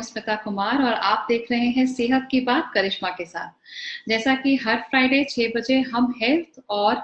स्मिता कुमार और आप देख रहे हैं सेहत की बात करिश्मा के साथ। जैसा कि हर फ्राइडे 6 बजे हम हेल्थ और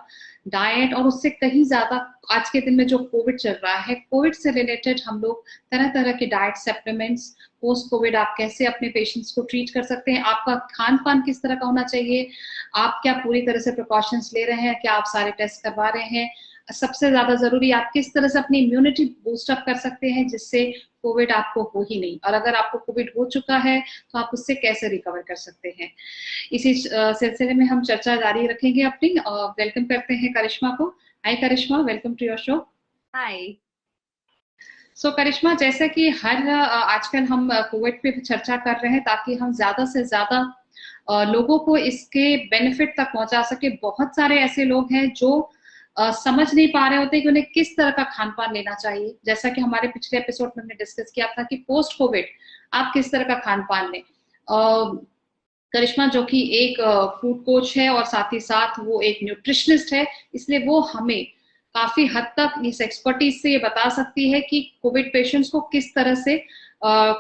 डाइट और उससे कहीं ज्यादा आज के दिन में जो कोविड चल रहा है, कोविड से रिलेटेड हम लोग तरह तरह के डाइट सप्लीमेंट्स, पोस्ट कोविड आप कैसे अपने पेशेंट्स को ट्रीट कर सकते हैं, आपका खान पान किस तरह का होना चाहिए, आप क्या पूरी तरह से प्रिकॉशंस ले रहे हैं, क्या आप सारे टेस्ट करवा रहे हैं, सबसे ज्यादा जरूरी आप किस तरह से अपनी इम्यूनिटी बूस्ट अप कर सकते हैं जिससे कोविड आपको हो ही नहीं, और अगर आपको कोविड हो चुका है तो आप उससे कैसे रिकवर कर सकते हैं। इसी सिलसिले में हम चर्चा जारी रखेंगे अपनी। वेलकम करते हैं करिश्मा को। हाय करिश्मा, वेलकम टू योर शो। हाय। सो करिश्मा, जैसे कि हर आजकल हम कोविड पे चर्चा कर रहे हैं ताकि हम ज्यादा से ज्यादा लोगों को इसके बेनिफिट तक पहुंचा सके। बहुत सारे ऐसे लोग हैं जो समझ नहीं पा रहे होते कि उन्हें किस तरह का खान पान लेना चाहिए। जैसा कि हमारे पिछले एपिसोड में हमने डिस्कस किया था कि पोस्ट कोविड आप किस तरह का खान पान लें। करिश्मा जो कि एक फूड कोच है और साथ ही साथ वो एक न्यूट्रिशनिस्ट है, इसलिए वो हमें काफी हद तक इस एक्सपर्टीज से ये बता सकती है कि कोविड पेशेंट्स को किस तरह से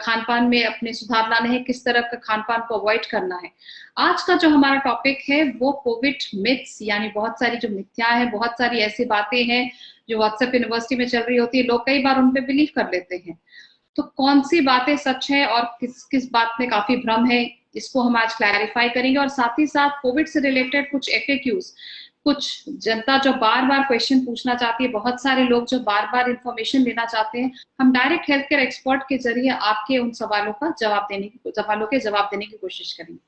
खान पान में अपने सुधार लाने हैं, किस तरह का खान पान को अवॉइड करना है। आज का जो हमारा टॉपिक है वो कोविड मिथ्स, यानी बहुत सारी जो मिथ्या है, बहुत सारी ऐसी बातें हैं जो व्हाट्सएप यूनिवर्सिटी में चल रही होती है, लोग कई बार उन पे बिलीव कर लेते हैं। तो कौन सी बातें सच है और किस किस बात में काफी भ्रम है, इसको हम आज क्लैरिफाई करेंगे। और साथ ही साथ कोविड से रिलेटेड कुछ एफएक्यूज, कुछ जनता जो बार बार क्वेश्चन पूछना चाहती है, बहुत सारे लोग जो बार बार इंफॉर्मेशन लेना चाहते हैं, हम डायरेक्ट हेल्थ केयर एक्सपर्ट के जरिए आपके उन सवालों के जवाब देने की कोशिश करेंगे।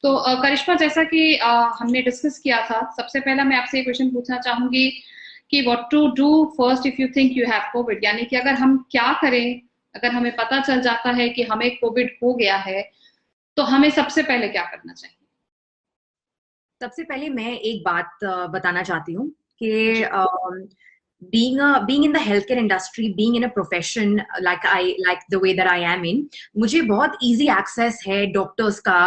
तो करिश्मा, जैसा कि हमने डिस्कस किया था, सबसे पहला मैं आपसे ये क्वेश्चन पूछना चाहूंगी कि what to do first if you think you have covid, यानी कि अगर हम क्या करें अगर हमें पता चल जाता है कि हमें कोविड हो गया है, तो हमें सबसे पहले क्या करना चाहिए। सबसे पहले मैं एक बात बताना चाहती हूँ कि being in the healthcare industry, being in a profession like the way that I am in, मुझे बहुत easy access है डॉक्टर्स का,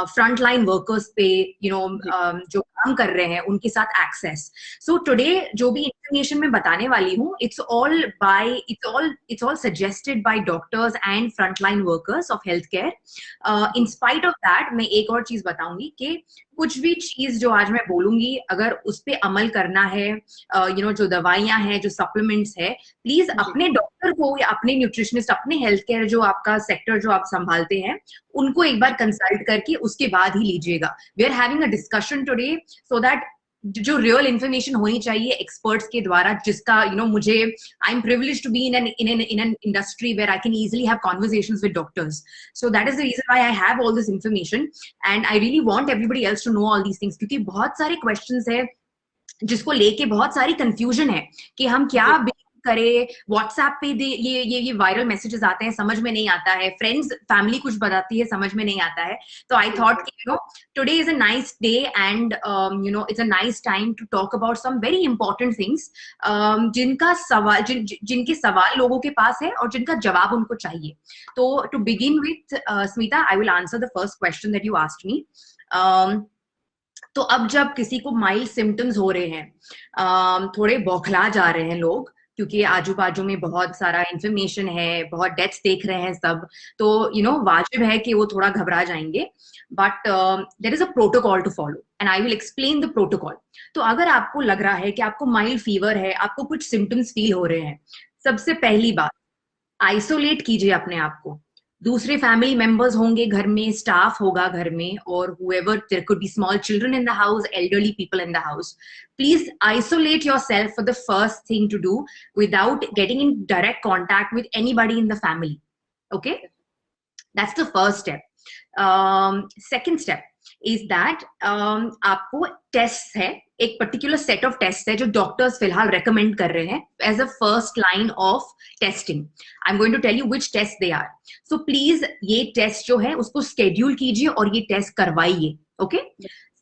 फ्रंट लाइन वर्कर्स पे, जो काम कर रहे हैं उनके साथ एक्सेस। सो टुडे जो भी इंफॉर्मेशन मैं बताने वाली हूँ, it's all suggested by doctors and frontline workers of healthcare. In spite of that, मैं एक और चीज बताऊंगी कि कुछ भी चीज जो आज मैं बोलूंगी, अगर उस पे अमल करना है, जो दवाइयां हैं, जो सप्लीमेंट्स है, प्लीज अपने डॉक्टर को या अपने न्यूट्रिशनिस्ट, अपने हेल्थ केयर जो आपका सेक्टर जो आप संभालते हैं, उनको एक बार कंसल्ट करके उसके बाद ही लीजिएगा। We are having a discussion today so that जो रियल इन्फॉर्मेशन होनी चाहिए एक्सपर्ट्स के द्वारा, जिसका मुझे I am privileged to be in an industry where I can easily have conversations with doctors. So that is the reason why I have all this information and I really want everybody else to know all these things, क्योंकि बहुत सारे questions है जिसको लेके बहुत सारी confusion है कि हम क्या करें। व्हाट्सएप पे ये वायरल मैसेजेस आते हैं, समझ में नहीं आता है, फ्रेंड्स फैमिली कुछ बताती है, समझ में नहीं आता है। तो आई थॉट कि today is a nice day and it's a nice time to talk about some very important things, जिनके सवाल लोगों के पास है और जिनका जवाब उनको चाहिए। तो to begin with Smita, I will answer the first question that you asked me. तो अब जब किसी को माइल्ड सिम्टम्स हो रहे हैं, थोड़े बौखला जा रहे हैं लोग, क्योंकि आजू बाजू में बहुत सारा इंफॉर्मेशन है, बहुत डेथ्स देख रहे हैं सब, तो वाजिब है कि वो थोड़ा घबरा जाएंगे। But there is a protocol to follow and I will explain the protocol. तो अगर आपको लग रहा है कि आपको माइल्ड फीवर है, आपको कुछ सिम्टम्स फील हो रहे हैं, सबसे पहली बात, आइसोलेट कीजिए अपने आप को। दूसरे फैमिली मेंबर्स होंगे घर में, स्टाफ होगा घर में, और whoever, there could be small children in the house, elderly people in the house. Please isolate yourself for the first thing to do without getting in direct contact with anybody in the family. Okay? That's the first step. Second step is that आपको test है, एक particular set of test है जो doctors फिलहाल recommend कर रहे हैं as a first line of testing. I am going to tell you which test they are. So please ये टेस्ट जो है उसको स्केड्यूल कीजिए और ये टेस्ट करवाइए। ओके?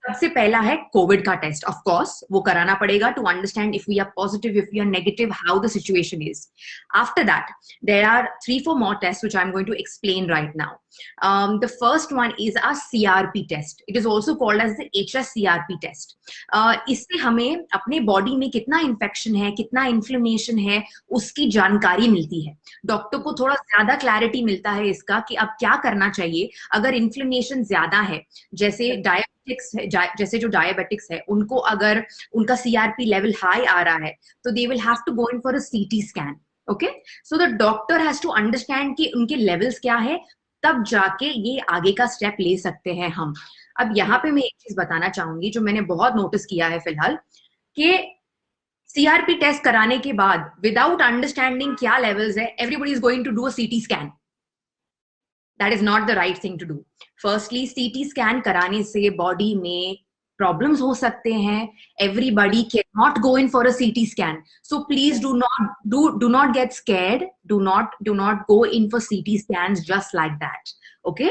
सबसे पहला है कोविड का टेस्ट. ऑफ कोर्स वो कराना पड़ेगा to understand if we are positive, if we are negative, how the situation is. After that there are 3-4 more tests which I'm going to explain right now. The first one is a CRP test. It is also called as the HSCRP test. इससे हमें अपने body में कितना infection है, कितना inflammation है, उसकी जानकारी मिलती है. डॉक्टर को थोड़ा ज्यादा क्लैरिटी मिलता है इसका कि अब क्या करना चाहिए अगर इन्फ्लेमेशन ज्यादा है. जैसे जैसे जो डायबिटिक्स है उनको अगर उनका CRP लेवल हाई आ रहा है तो they will have to go in for a CT scan. Okay, so the doctor has to understand कि उनके लेवल्स क्या है, तब जाके ये आगे का स्टेप ले सकते हैं हम. अब यहाँ पे मैं एक चीज बताना चाहूंगी जो मैंने बहुत नोटिस किया है फिलहाल, कि CRP टेस्ट कराने के बाद विदाउट अंडरस्टैंडिंग क्या लेवल्स है, everybody is going to do a CT scan. That is not the right thing to do. Firstly, CT scan कराने से बॉडी में problems हो सकते हैं. Everybody cannot go in for a CT scan. So please do not get scared. Do not go in for CT scans just like that. Okay?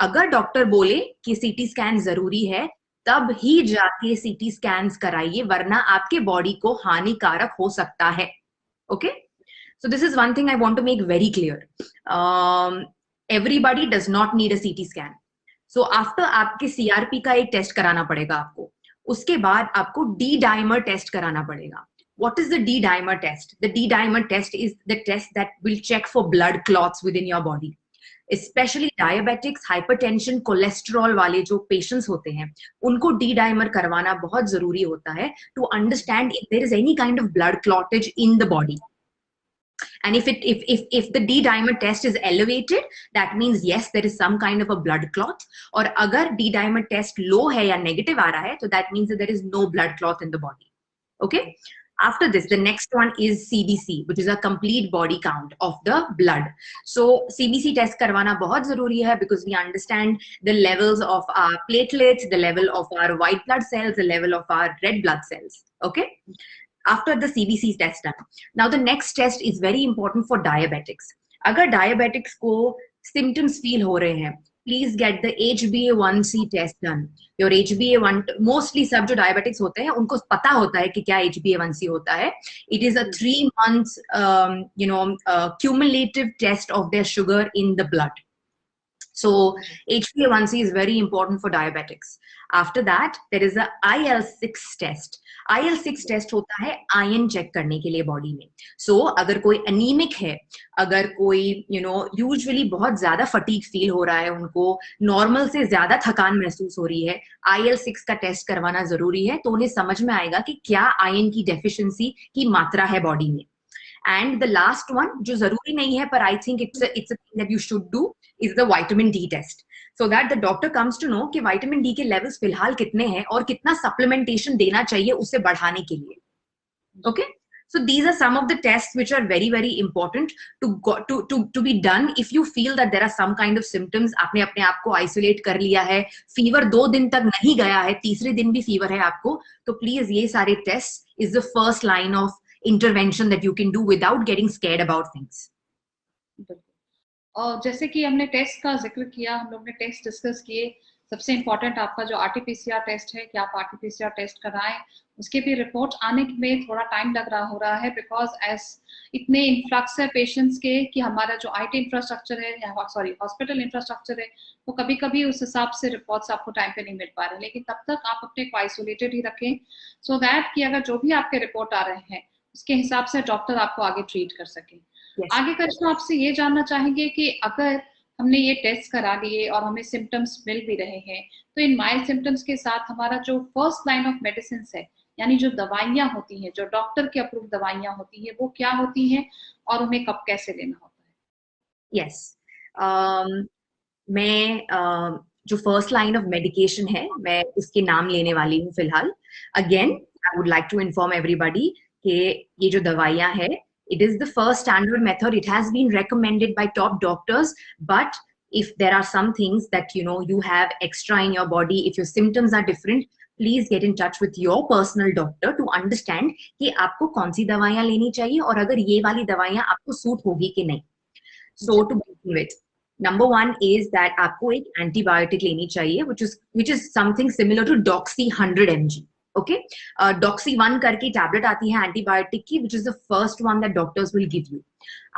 अगर doctor बोले कि CT scan जरूरी है, तब ही जाके CT scans कराइए, वरना आपके बॉडी को हानिकारक हो सकता है. Okay? So this is one thing I want to make very clear. Everybody does not need a CT scan. So after आपके CRP का एक टेस्ट कराना पड़ेगा आपको, उसके बाद आपको D-dimer टेस्ट कराना पड़ेगा. What is the D-dimer test? The D-dimer test is the test that will check for blood clots within your body. Especially diabetics, hypertension, cholesterol वाले जो patients होते हैं, उनको D-dimer करवाना बहुत जरूरी होता है to understand if there is any kind of blood clottage in the body. And if the D-dimer test is elevated, that means yes, there is some kind of a blood clot. और अगर D-dimer test low है या negative आ रहा है, तो that means that there is no blood clot in the body. Okay? After this, the next one is CBC, which is a complete body count of the blood. So CBC test करवाना बहुत जरूरी है because we understand the levels of our platelets, the level of our white blood cells, the level of our red blood cells. Okay? After the CBC test done. Now the next test is very important for diabetics. अगर diabetics को symptoms feel हो रहे हैं, please get the HbA1c test done. Your HbA1, mostly सब जो diabetics होते हैं उनको पता होता है कि क्या HbA1c होता है. It is a 3 months cumulative test of their sugar in the blood. So HbA1c is very important for diabetics. After that, there is a IL-6 test. IL-6 test होता है आयन चेक करने के लिए body में. So अगर कोई anaemic है, अगर कोई यूजुअली बहुत ज्यादा फटीग फील हो रहा है, उनको नॉर्मल से ज्यादा थकान महसूस हो रही है, IL-6 का टेस्ट करवाना जरूरी है, तो उन्हें समझ में आएगा कि क्या आयन की डेफिशिएंसी की मात्रा है बॉडी में. And the last one, जो जरूरी नहीं है, पर I think it's a thing that you should do, is the vitamin D test. So that the doctor comes to know कि vitamin D के levels फिलहाल कितने हैं और कितना supplementation देना चाहिए उसे बढ़ाने के लिए. Okay? So these are some of the tests which are very, very important to be done if you feel that there are some kind of symptoms. आपने अपने आप को isolate कर लिया है, fever 2 दिन तक नहीं गया है, तीसरे दिन भी fever है आपको, तो please ये सारे tests is the first line of intervention that you can do without getting scared about things. और जैसे कि हमने टेस्ट का जिक्र किया, हम लोग ने टेस्ट डिस्कस किए. सबसे इम्पोर्टेंट आपका जो RT-PCR टेस्ट है कि आप RT-PCR टेस्ट कराएं. उसके भी रिपोर्ट आने में थोड़ा टाइम लग रहा हो रहा है बिकॉज एज इतने इन्फ्लक्स है पेशेंट्स के कि हमारा जो IT इंफ्रास्ट्रक्चर है या हॉस्पिटल इंफ्रास्ट्रक्चर है वो कभी कभी उस हिसाब से रिपोर्ट्स आपको टाइम पे नहीं मिल पा रहे. लेकिन तब तक आप अपने को आइसोलेटेड ही रखें सो दैट कि अगर जो भी आपके रिपोर्ट आ रहे हैं उसके हिसाब से डॉक्टर आपको आगे ट्रीट कर सके. आगे करिश्मा आपसे ये जानना चाहेंगे कि अगर हमने ये टेस्ट करा लिए और हमें सिम्टम्स मिल भी रहे हैं, तो इन माइल्ड सिम्टम्स के साथ हमारा जो फर्स्ट लाइन ऑफ मेडिसिन है, यानी जो दवाइयाँ होती हैं, जो डॉक्टर की अप्रूव दवाइयाँ होती हैं, वो क्या होती हैं और उन्हें कब कैसे लेना होता है? यस, मैं जो फर्स्ट लाइन ऑफ मेडिकेशन है, मैं इसके नाम लेने वाली हूँ फिलहाल. Again I would like to inform everybody कि ये जो दवाइयाँ है, it is the first standard method. It has been recommended by top doctors, but if there are some things that you have extra in your body, if your symptoms are different, please get in touch with your personal doctor to understand कि आपको कौन सी दवाइयाँ लेनी चाहिए और अगर ये वाली दवाइयाँ आपको सूट होगी कि नहीं. So to begin with, number one is that आपको एक एंटीबायोटिक लेनी चाहिए which is something similar to Doxy 100 mg. Okay, Doxy 1 करके टैबलेट आती है एंटीबायोटिक की, which is the first one that doctors will give you.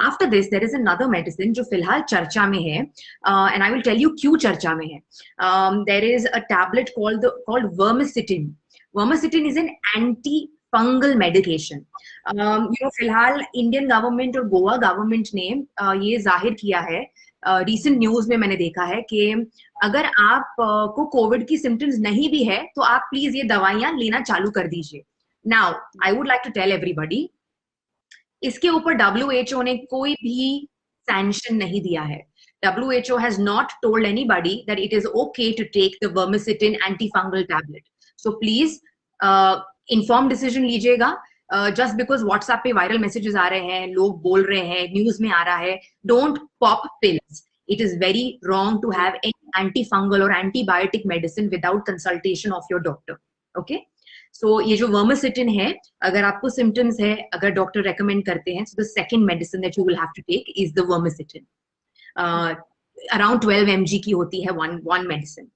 After this, there is another medicine जो फिलहाल चर्चा में है, and I will tell you क्यों चर्चा में है. There is a tablet called Vermicitin. Vermicitin is an anti-fungal medication. फिलहाल इंडियन गवर्नमेंट और गोवा गवर्नमेंट ने ये जाहिर किया है, रिसेंट न्यूज में मैंने देखा है कि अगर आप को कोविड की सिम्टम्स नहीं भी है तो आप प्लीज ये दवाइयां लेना चालू कर दीजिए. Now I would like to tell everybody, इसके ऊपर WHO ने कोई भी सैंक्शन नहीं दिया है. WHO has not told anybody that it is okay to take the Vermicitin antifungal tablet. So please informed decision लीजिएगा. Just because WhatsApp पे वायरल मैसेजेस आ रहे हैं, लोग बोल रहे हैं, न्यूज में आ रहा है, don't pop pills. It is very wrong to have any antifungal or antibiotic medicine without consultation of your doctor. Okay? So ये जो Vermicitin है, अगर आपको symptoms है, अगर डॉक्टर recommend करते हैं, so the second medicine that you will have to take is the Vermicitin. Around 12 mg की होती है one medicine.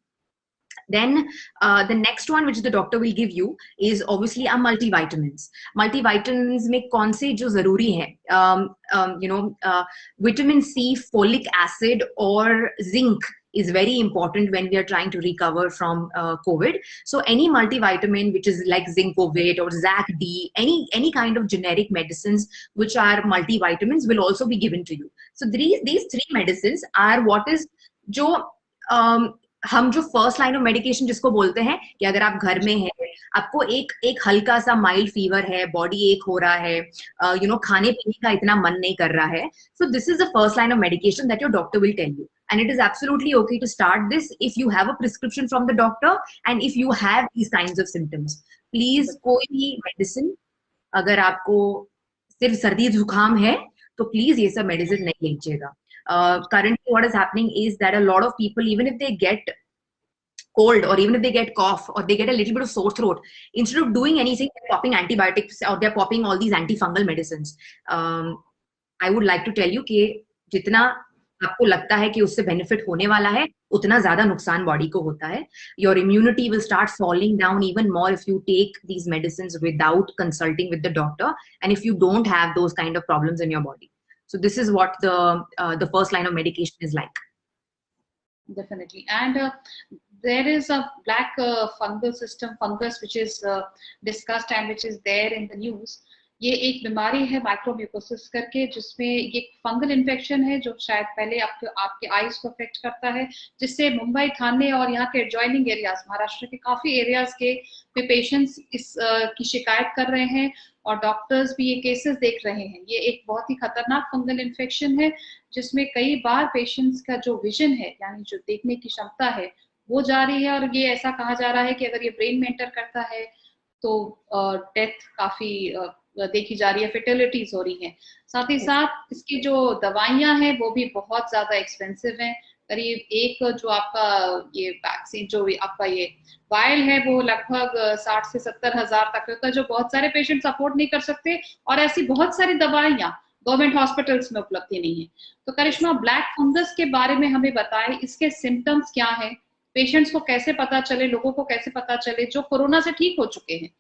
Then the next one which the doctor will give you is obviously our multivitamins. Multivitamins में कौन से जो जरूरी है, vitamin C, folic acid और zinc is very important when we are trying to recover from COVID. So any multivitamin which is like Zincovit or ZAC-D, any kind of generic medicines which are multivitamins will also be given to you. So these three medicines are what is जो हम जो first line of medication जिसको बोलते हैं कि अगर आप घर में हैं, आपको एक हल्का सा माइल्ड फीवर है, बॉडी एक हो रहा है, खाने पीने का इतना मन नहीं कर रहा है, so this is the first line of medication that your doctor will tell you, and it is absolutely okay to start this if you have a prescription from the doctor and if you have these kinds of symptoms. Please कोई भी medicine अगर आपको सिर्फ सर्दी जुकाम है तो please ये सब मेडिसिन नहीं लीजिएगा. Currently what is happening is that a lot of people, even if they get cold or even if they get cough or they get a little bit of sore throat, instead of doing anything, they're popping antibiotics or they're popping all these antifungal medicines. I would like to tell you कि जितना आपको लगता है कि उससे benefit होने वाला है, उतना ज्यादा नुकसान बॉडी को होता है. Your immunity will start falling down even more if you take these medicines without consulting with the doctor and if you don't have those kind of problems in your body. So this is what the first line of medication is like. Definitely. And there is a black fungus which is discussed and which is there in the news. ये एक बीमारी है माइक्रोम्यूकोसिस करके, जिसमें ये fungal infection है जो शायद पहले आपके आईज को अफेक्ट करता है, जिससे मुंबई, थाने और यहाँ के एडजॉइनिंग एरियाज, महाराष्ट्र के काफी एरियाज के पेशेंट्स इस की शिकायत कर रहे हैं और डॉक्टर्स भी ये केसेस देख रहे हैं. ये एक बहुत ही खतरनाक फंगल इन्फेक्शन है जिसमें कई बार पेशेंट्स का जो विजन है, यानी जो देखने की क्षमता है, वो जा रही है. और ये ऐसा कहा जा रहा है कि अगर ये ब्रेन में एंटर करता है तो डेथ काफी देखी जा रही है, फेटलिटीज हो रही हैं. साथ ही साथ इसकी जो दवाइयां हैं वो भी बहुत ज्यादा एक्सपेंसिव हैं. करीब एक जो आपका ये वैक्सीन जो आपका ये वायल है वो लगभग 60 से 70 हजार तक होता है, जो बहुत सारे पेशेंट्स अफोर्ड नहीं कर सकते. और ऐसी बहुत सारी दवाइयां गवर्नमेंट हॉस्पिटल्स में उपलब्ध ही नहीं है. तो करिश्मा, ब्लैक फंगस के बारे में हमें बताएं, इसके सिम्टम्स क्या हैं, पेशेंट्स को कैसे पता चले, लोगों को कैसे पता चले जो कोरोना से ठीक हो चुके हैं,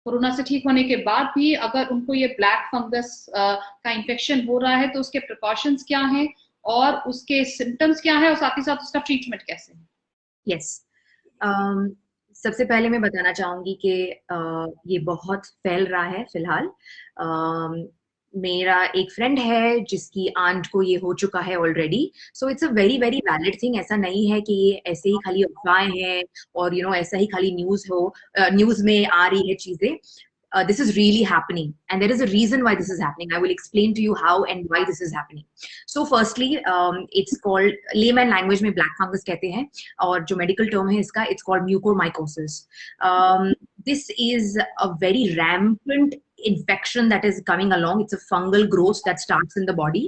कोरोना से ठीक होने के बाद भी अगर उनको ये ब्लैक फंगस का इन्फेक्शन हो रहा है तो उसके प्रिकॉशंस क्या हैं और उसके सिम्टम्स क्या है और साथ ही साथ उसका ट्रीटमेंट कैसे है? यस, सबसे पहले मैं बताना चाहूंगी कि ये बहुत फैल रहा है फिलहाल. मेरा एक फ्रेंड है जिसकी आंट को ये हो चुका है already. So it's a very very valid thing. ऐसा नहीं है कि ये ऐसे ही खाली अफवाहें हैं और ऐसा ही खाली न्यूज में आ रही है चीजें. This is really happening and there is a reason why this is happening. I will explain to you how and why this is happening. So firstly, it's called, layman language में black fungus कहते हैं और जो medical term है इसका, it's called mucormycosis. This is a very rampant infection that is coming along. It's a fungal growth that starts in the body.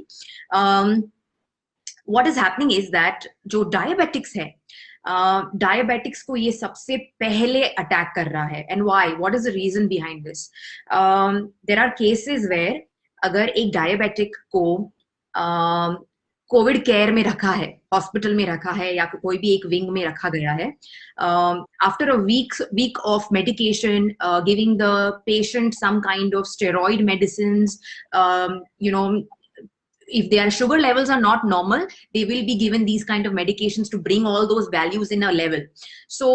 What is happening is that जो diabetics है, diabetics को ये सबसे पहले attack कर रहा है. And why, what is the reason behind this? There are cases where अगर एक डायबिटिक को कोविड केयर में रखा है, हॉस्पिटल में रखा है या कोई भी एक विंग में रखा गया है, after a week of medication, giving the patient some kind of steroid medicines, you know, if their sugar levels are not normal, they will be given these kind of medications to bring all those values in a level. So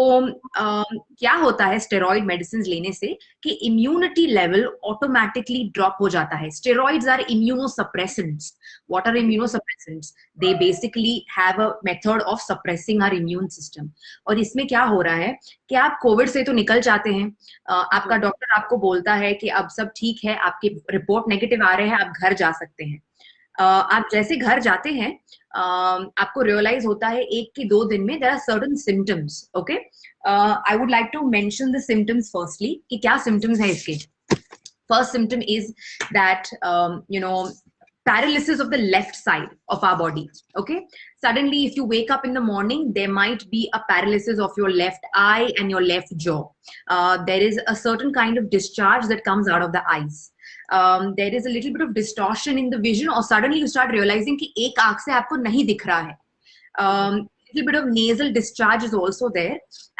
क्या होता है steroid medicines लेने से कि immunity level automatically drop हो जाता है. Steroids are immunosuppressants. What are immunosuppressants? They basically have a method of suppressing our immune system. और इसमें क्या हो रहा है कि आप कोविड से तो निकल जाते हैं, आपका डॉक्टर आपको बोलता है कि अब सब ठीक है, आपके रिपोर्ट नेगेटिव आ रहे हैं, आप घर जा सकते हैं. आप जैसे घर जाते हैं, आपको रियलाइज होता है 1 कि 2 दिन में there are certain symptoms. Okay, I would like to mention the symptoms firstly कि क्या सिम्टम्स है इसके. First symptom is that paralysis of the left side of our body. Okay, suddenly if you wake up in the morning, there might be a paralysis of your left eye and your left jaw. There is a certain kind of discharge that comes out of the eyes. There is a little bit of distortion in the vision, or suddenly you start realizing कि एक आंख से आपको नहीं दिख रहा है. Little bit of nasal discharge is also there,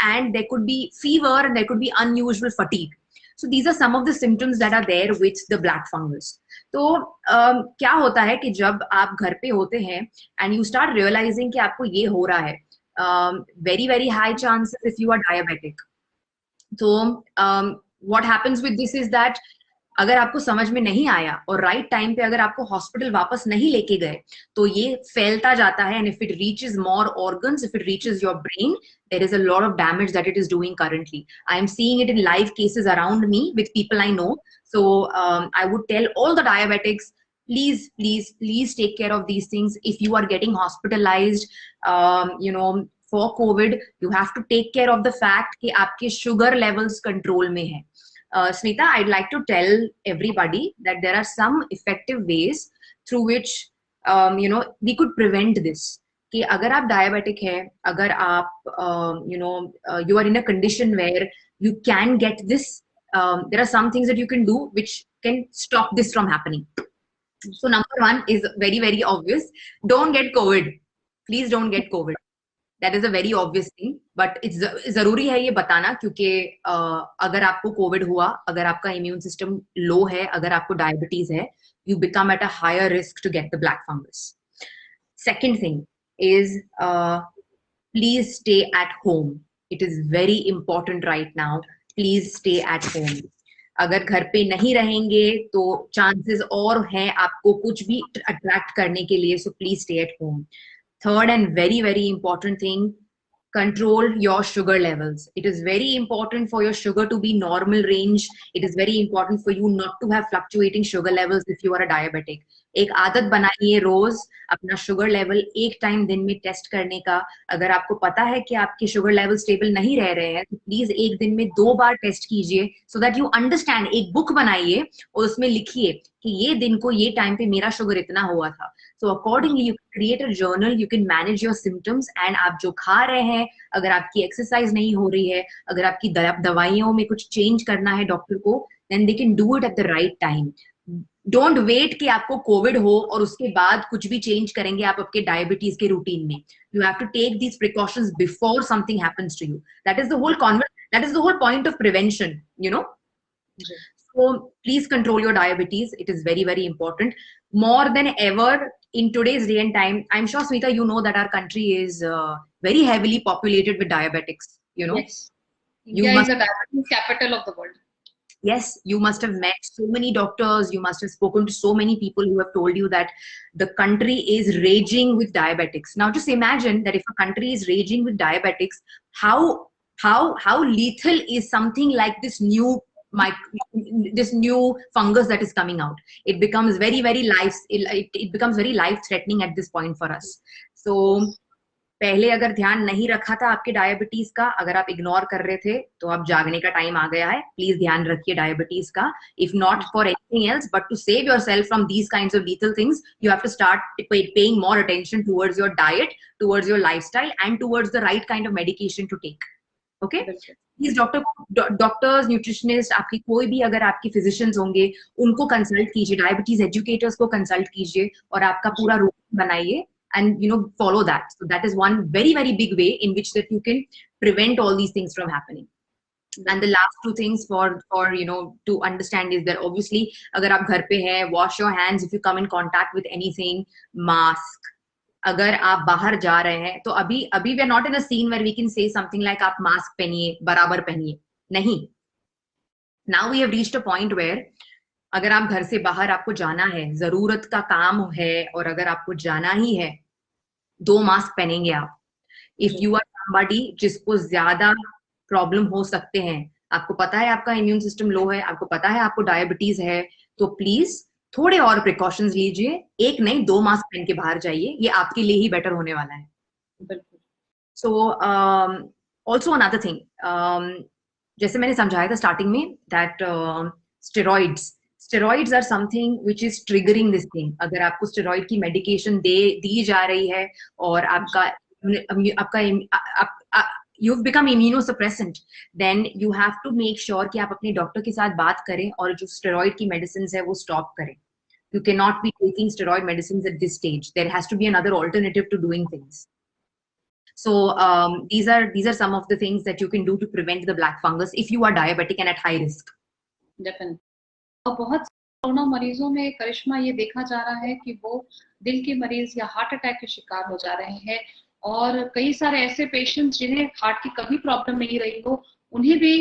and there could be fever and there could be unusual fatigue. So these are some of the symptoms that are there with the black fungus. तो क्या होता है कि जब आप घर पे होते हैं and you start realizing कि आपको ये हो रहा है, very very high chances if you are diabetic. तो what happens with this is that अगर आपको समझ में नहीं आया और राइट टाइम पे अगर आपको हॉस्पिटल वापस नहीं लेके गए तो ये फैलता जाता है, and if it reaches more organs, if it reaches your brain, there is a lot of damage that it is doing currently. I am seeing it in live cases around me with people I know. So I would tell all the diabetics, please take care of these things. If you are getting hospitalized, for COVID, you have to take care of the fact कि आपके sugar levels control में है. Smita, I'd like to tell everybody that there are some effective ways through which we could prevent this. कि अगर आप diabetic है, अगर आप you are in a condition where you can get this, there are some things that you can do which can stop this from happening. So number 1 is very very obvious. Don't get COVID. Please don't get COVID. That is a very obvious thing, but it's जरूरी है ये बताना क्योंकि अगर आपको Covid हुआ, अगर आपका इम्यून सिस्टम लो है, अगर आपको डायबिटीज है, you become at a higher risk to get the black fungus. Second thing is please stay at home. It is very important right now. Please stay at home. अगर घर पे नहीं रहेंगे तो चांसेस और हैं आपको कुछ भी अट्रैक्ट करने के लिए, so please stay at home. Third and very very important thing, control your sugar levels. It is very important for your sugar to be normal range. It is very important for you not to have fluctuating sugar levels if you are a diabetic. एक आदत बनाइए रोज अपना sugar level एक time दिन में test करने का. अगर आपको पता है कि आपके शुगर लेवल स्टेबल नहीं रह रहे हैं तो प्लीज एक दिन में 2 बार टेस्ट कीजिए, सो दैट यू अंडरस्टैंड. एक बुक बनाइए और उसमें लिखिए कि ये दिन को ये टाइम पे मेरा शुगर इतना हुआ था. So accordingly you create a journal, you can manage your symptoms, and आप जो खा रहे हैं, अगर आपकी एक्सरसाइज नहीं हो रही है, अगर आपकी दवाइयों में कुछ चेंज करना है डॉक्टर को, then they can do it at the right time. Don't wait कि आपको कोविड हो और उसके बाद कुछ भी चेंज करेंगे आप आपके डायबिटीज के रूटीन में. You have to take these precautions before something happens to you. That is the whole point of prevention, So please control your diabetes. It is very very important, more than ever in today's day and time. I'm sure, Smita, you know that our country is very heavily populated with diabetics. Yes. India is the diabetes capital of the world. Yes, you must have met so many doctors, you must have spoken to so many people who have told you that the country is raging with diabetics. Now just imagine that if a country is raging with diabetics, how lethal is something like this new fungus that is coming out. It becomes very very it becomes very life threatening at this point for us. So पहले अगर ध्यान नहीं रखा था आपके diabetes का, अगर आप इग्नोर कर रहे थे, तो अब जागने का टाइम आ गया है. प्लीज ध्यान रखिए डायबिटीज का. If not for anything else, but to save yourself from these kinds of lethal things, you have to start paying more attention towards your diet, towards your lifestyle, and towards the right kind of medication to take. Okay? Please doctors, nutritionist, आपकी कोई भी अगर आपके physicians होंगे उनको consult कीजिए, diabetes educators को consult कीजिए और आपका पूरा रूटीन बनाइए. and follow that. So that is one very very big way in which that you can prevent all these things from happening. And the last two things for to understand is that obviously अगर आप घर पे हैं, wash your hands if you come in contact with anything, mask. अगर आप बाहर जा रहे हैं तो अभी we are not in a scene where we can say something like आप मास्क पहनिए, बराबर पहनिए, नहीं. Now we have reached a point where अगर आप घर से बाहर आपको जाना है, जरूरत का काम है और अगर आपको जाना ही है, 2 मास्क पहनेंगे आप. इफ यू आर somebody जिसको ज्यादा प्रॉब्लम हो सकते हैं, आपको पता है आपका इम्यून सिस्टम लो है, आपको पता है आपको डायबिटीज है, तो प्लीज थोड़े और प्रिकॉशंस लीजिए. एक नहीं, 2 मास्क पहन के बाहर जाइए, ये आपके लिए ही बेटर होने वाला है. बिल्कुल. सो ऑल्सो अनदर थिंग, जैसे मैंने समझाया था स्टार्टिंग में that steroids are something which is triggering this thing. अगर आपको स्टेरॉइड की मेडिकेशन दी जा रही है और आपका you've become immunosuppressant, then you have to make sure कि आप अपने डॉक्टर के साथ बात करें और जो स्टेरॉइड की मेडिसिन है वो स्टॉप करें. You cannot be taking steroid medicines at this stage. There has to be another alternative to doing things. So these are some of the things that you can do to prevent the black fungus if you are diabetic and at high risk. Definitely. और बहुत corona मरीजों में करिश्मा ये देखा जा रहा है कि वो दिल के मरीज या हार्ट अटैक के शिकार हो जा रहे हैं, और कई सारे ऐसे पेशेंट्स जिन्हें हार्ट की कभी प्रॉब्लम नहीं रही हो, उन्हें भी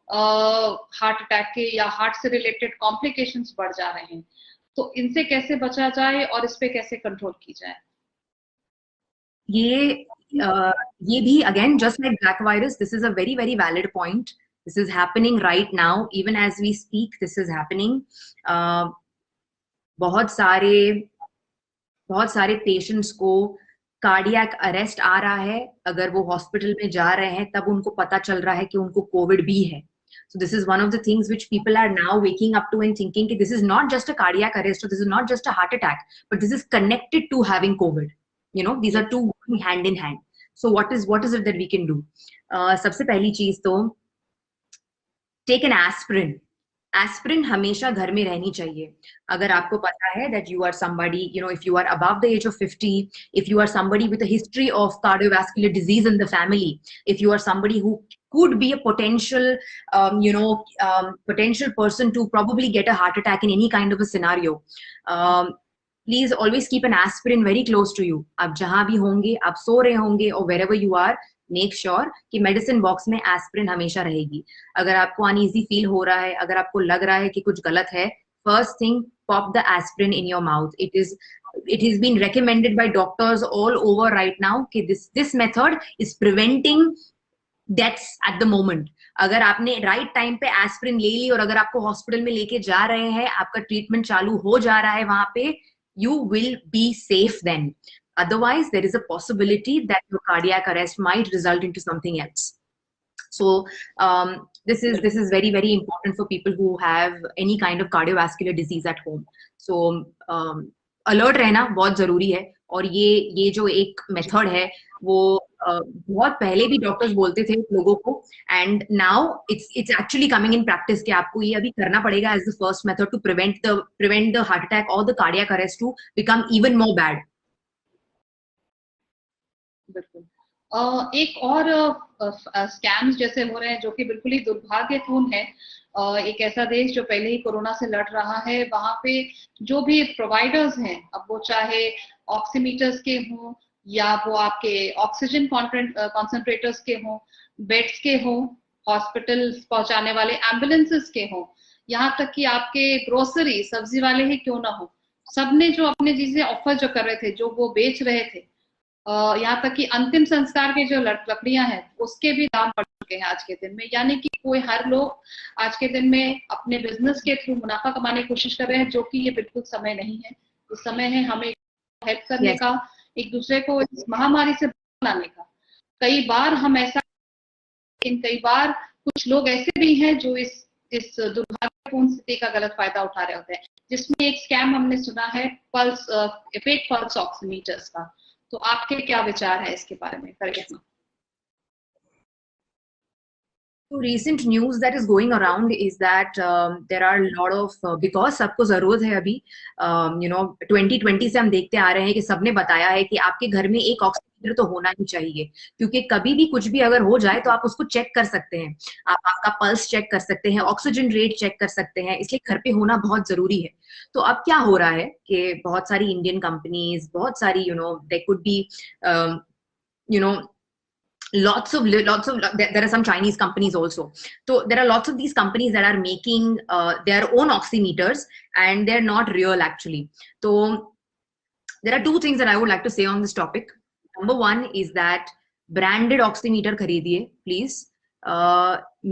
हार्ट अटैक के या हार्ट से रिलेटेड कॉम्प्लिकेशंस बढ़ जा रहे हैं. तो इनसे कैसे बचा जाए और इस पे कैसे कंट्रोल की जाए? ये भी again just like black virus, this is a very very valid point. This is happening right now, even as we speak. This is happening. बहुत सारे पेशेंट्स को कार्डियक अरेस्ट आ रहा है. अगर वो हॉस्पिटल में जा रहे हैं तब उनको पता चल रहा है कि उनको कोविड भी है. So this is one of the things which people are now waking up to and thinking that this is not just a cardiac arrest, or this is not just a heart attack, but this is connected to having COVID. These are two working hand in hand. So what is it that we can do? सबसे पहली चीज तो take an aspirin. Aspirin हमेशा घर में रहनी चाहिए. अगर आपको पता है that you are somebody, if you are above the age of 50, if you are somebody with a history of cardiovascular disease in the family, if you are somebody who could be a potential person to probably get a heart attack in any kind of a scenario, please always keep an aspirin very close to you. आप जहां भी होंगे, आप सो रहे होंगे, or wherever you are, make sure कि medicine box में aspirin हमेशा रहेगी. अगर आपको अनईजी फील हो रहा है, अगर आपको लग रहा है कि कुछ गलत है, first thing, pop the aspirin in your mouth. it has been recommended by doctors all over right now कि this method is preventing deaths at the moment. अगर आपने राइट टाइम पे एस्पिरिन ले ली और अगर आपको हॉस्पिटल में लेके जा रहे हैं, आपका ट्रीटमेंट चालू हो जा रहा है वहां पे, you will be safe then. Otherwise, there is a possibility that your cardiac arrest might result into something else. So this is very very important for people who have any kind of cardiovascular disease at home. So alert रहना बहुत जरूरी है. और ये जो एक method है वो बहुत पहले भी डॉक्टर्स बोलते थे लोगों को, and now it's actually coming in practice कि आपको ये अभी करना पड़ेगा as the first method to prevent the heart attack और the cardiac arrest to become even more bad. बिल्कुल. एक और स्कैम्स जैसे हो रहे हैं जो कि बिल्कुल ही दुर्भाग्यपूर्ण है. एक ऐसा देश जो पहले ही कोरोना से लड़ रहा है, वहां पे जो भी प्रोवाइडर्स हैं, अब वो चाहे ऑक्सीमीटर्स के हों या वो आपके ऑक्सीजन कॉन्सेंट्रेटर्स के हों, बेड्स के हों, हॉस्पिटल पहुंचाने वाले एम्बुलेंसेस के हों, यहाँ तक कि आपके ग्रोसरी सब्जी वाले ही क्यों ना हो, सबने जो अपने चीजें ऑफर जो कर रहे थे, जो वो बेच रहे थे, यहाँ तक कि अंतिम संस्कार के जो लकड़ियां हैं उसके भी दाम बढ़ चुके हैं आज के दिन में. यानी कि हर लोग आज के दिन में अपने बिजनेस के थ्रू मुनाफा कमाने की कोशिश कर रहे हैं, जो कि ये बिल्कुल समय नहीं है. इस समय है हमें हेल्प करने का, एक दूसरे को इस महामारी से बनाने का. कई बार हम ऐसा, लेकिन कई बार कुछ लोग ऐसे भी हैं जो इस दुर्भाग्यपूर्ण स्थिति का गलत फायदा उठा रहे होते हैं, जिसमें एक स्कैम हमने सुना है फेक पल्स ऑक्सीमीटर्स का. तो आपके क्या विचार है इसके बारे में? करिश्मा. So recent news that is going around is that there are a lot of because सबको जरूरत है अभी 2020 से हम देखते आ रहे हैं कि सबने बताया है कि आपके घर में एक ऑक्सीमीटर तो होना ही चाहिए, क्योंकि कभी भी कुछ भी अगर हो जाए तो आप उसको चेक कर सकते हैं, आप आपका पल्स चेक कर सकते हैं, ऑक्सीजन रेट चेक कर सकते हैं, इसलिए घर पे होना बहुत जरूरी है। तो अब क्या हो रहा है कि बहुत सारी इंडियन कंपनीज, बहुत सारी they could be you know lots of there are some Chinese companies also, so there are lots of these companies that are making their own oximeters, and they're not real actually. So there are two things that I would like to say on this topic. Number one is that branded oximeter खरीदिए please,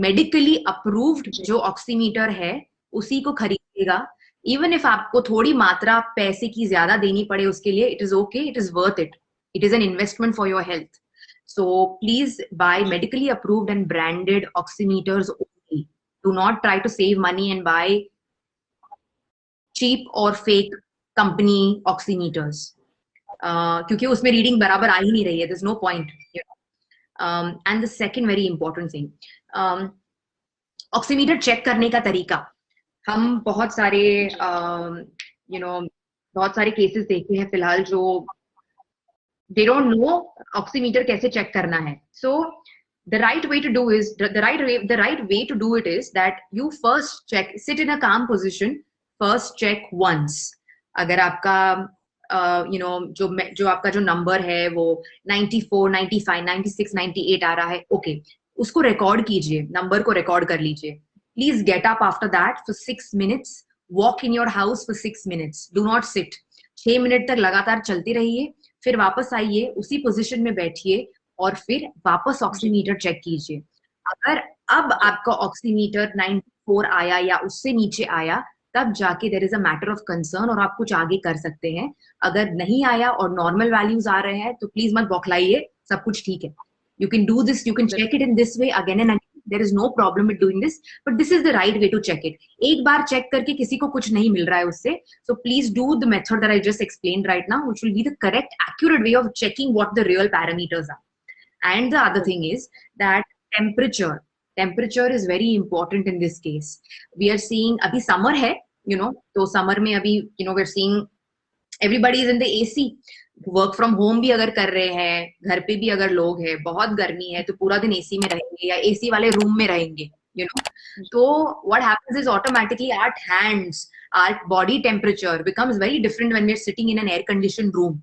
medically approved जो oximeter है उसी को खरीदिएगा, even if आपको थोड़ी मात्रा पैसे की ज्यादा देनी पड़े उसके लिए, it is okay, it is worth it, it is an investment for your health. So please buy medically approved and branded oximeters only. Do not try to save money and buy cheap or fake company oximeters. क्योंकि उसमें reading बराबर आ ही नहीं रही है, there's no point. And the second very important thing, oximeter check करने का तरीका, हम बहुत सारे बहुत सारे केसेस देखे हैं फिलहाल जो they don't know oximeter कैसे check करना है. So the right way to do is the right way to do it is that you first check, sit in a calm position, first check once. अगर आपका जो आपका जो number है वो 94, 95, 96, 98 आ रहा है, ओके, उसको रिकॉर्ड कीजिए, नंबर को रिकॉर्ड कर लीजिए. Please get up after that for 6 minutes, walk in your house for 6 minutes, do not sit. 6 minute तक लगातार चलते रहिए, फिर वापस आइए, उसी पोजीशन में बैठिए और फिर वापस ऑक्सीमीटर चेक कीजिए. अगर अब आपका ऑक्सीमीटर 94 आया या उससे नीचे आया, तब जाके there is a matter of concern और आप कुछ आगे कर सकते हैं. अगर नहीं आया और नॉर्मल वैल्यूज आ रहे हैं तो प्लीज मत बौखलाइए, सब कुछ ठीक है. You can do this, you can check it in this way again and again. There is no problem with doing this, but this is the right way to check it. एक बार check करके किसी को कुछ नहीं मिल रहा है उससे, so please do the method that I just explained right now, which will be the correct, accurate way of checking what the real parameters are. And the other thing is that temperature. Temperature is very important in this case. We are seeing अभी summer है, तो summer में अभी we're seeing everybody is in the AC. Work from home भी अगर कर रहे हैं, घर पे भी अगर लोग हैं, बहुत गर्मी है तो पूरा दिन एसी में रहेंगे या एसी वाले रूम में रहेंगे, तो what happens is automatically our hands, our body temperature becomes very different when we are sitting in an air condition room.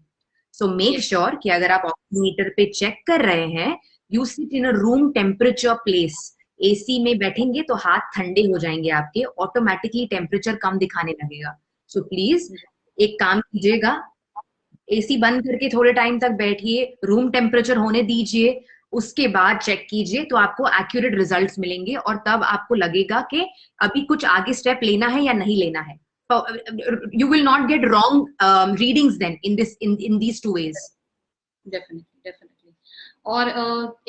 So make sure कि अगर आप ऑक्सीमीटर पे चेक कर रहे हैं, you sit in a room temperature place. AC में बैठेंगे तो हाथ ठंडे हो जाएंगे आपके, ऑटोमेटिकली टेम्परेचर कम दिखाने लगेगा. सो प्लीज एक काम कीजिएगा, एसी बंद करके थोड़े टाइम तक बैठिए, रूम टेम्परेचर होने दीजिए, उसके बाद चेक कीजिए, तो आपको एक्यूरेट रिजल्ट्स मिलेंगे और तब आपको लगेगा कि अभी कुछ आगे स्टेप लेना है या नहीं लेना है. You will not get wrong readings then in these two ways. Definitely. और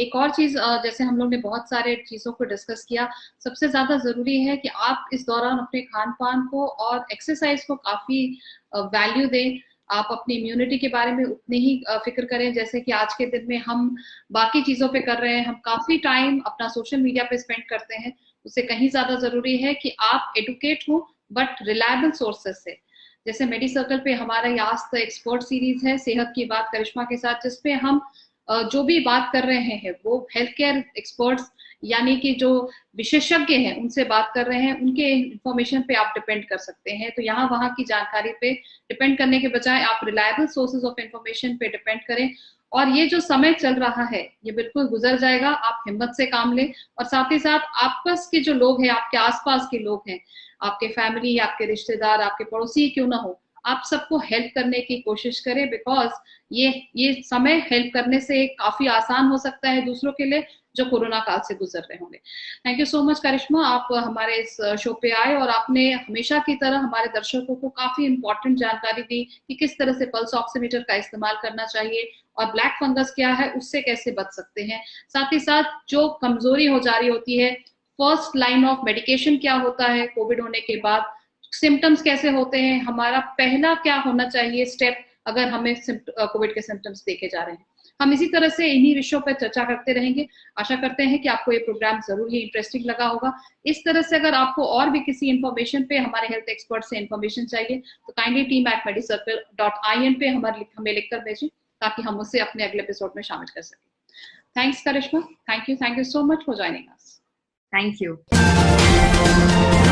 एक और चीज, जैसे हम लोग ने बहुत सारे चीजों को डिस्कस किया, सबसे ज्यादा जरूरी है कि आप इस दौरान अपने खान पान को और एक्सरसाइज को काफी वैल्यू दें. आप अपनी इम्यूनिटी के बारे में उतनी ही फिक्र करें जैसे कि आज के दिन में हम बाकी चीजों पे कर रहे हैं. हम काफी टाइम अपना सोशल मीडिया पे स्पेंड करते हैं, उससे कहीं ज्यादा जरूरी है कि आप एडुकेट हो बट रिलायबल सोर्सेस से. जैसे मेडी सर्कल पे हमारा आज द एक्सपर्ट सीरीज है, सेहत की बात करिश्मा के साथ, जिसपे हम जो भी बात कर रहे हैं वो हेल्थ केयर एक्सपर्ट्स यानी कि जो विशेषज्ञ हैं उनसे बात कर रहे हैं, उनके इंफॉर्मेशन पे आप डिपेंड कर सकते हैं. तो यहाँ वहाँ की जानकारी पे डिपेंड करने के बजाय आप रिलायबल सोर्सेज ऑफ इंफॉर्मेशन पे डिपेंड करें. और ये जो समय चल रहा है ये बिल्कुल गुजर जाएगा, आप हिम्मत से काम लें. और साथ ही साथ आपस के जो लोग हैं, आपके आसपास के लोग हैं, आपके फैमिली, आपके रिश्तेदार, आपके पड़ोसी क्यों ना हो, आप सबको हेल्प करने की कोशिश करें. बिकॉज ये समय हेल्प करने से काफी आसान हो सकता है दूसरों के लिए जो कोरोना काल से गुजर रहे होंगे. थैंक यू सो मच करिश्मा, आप हमारे इस शो पे आए और आपने हमेशा की तरह हमारे दर्शकों को काफी इंपॉर्टेंट जानकारी दी कि किस तरह से पल्स ऑक्सीमीटर का इस्तेमाल करना चाहिए और ब्लैक फंगस क्या है, उससे कैसे बच सकते हैं. साथ ही साथ जो कमजोरी हो जा रही होती है, फर्स्ट लाइन ऑफ मेडिकेशन क्या होता है कोविड होने के बाद, सिम्टम्स कैसे होते हैं, हमारा पहला क्या होना चाहिए स्टेप अगर हमें कोविड के सिम्टम्स देखे जा रहे हैं. हम इसी तरह से इन्हीं विषयों पर चर्चा करते रहेंगे। आशा करते हैं कि आपको ये प्रोग्राम जरूर ही इंटरेस्टिंग लगा होगा। इस तरह से अगर आपको और भी किसी इंफॉर्मेशन पे हमारे हेल्थ एक्सपर्ट से इंफॉर्मेशन चाहिए तो काइंडली team@medicircle.in पे हमें लिखकर भेजें ताकि हम उसे अपने अगले एपिसोड में शामिल कर सकें। Thanks Karishma, thank you so much for joining us. Thank you.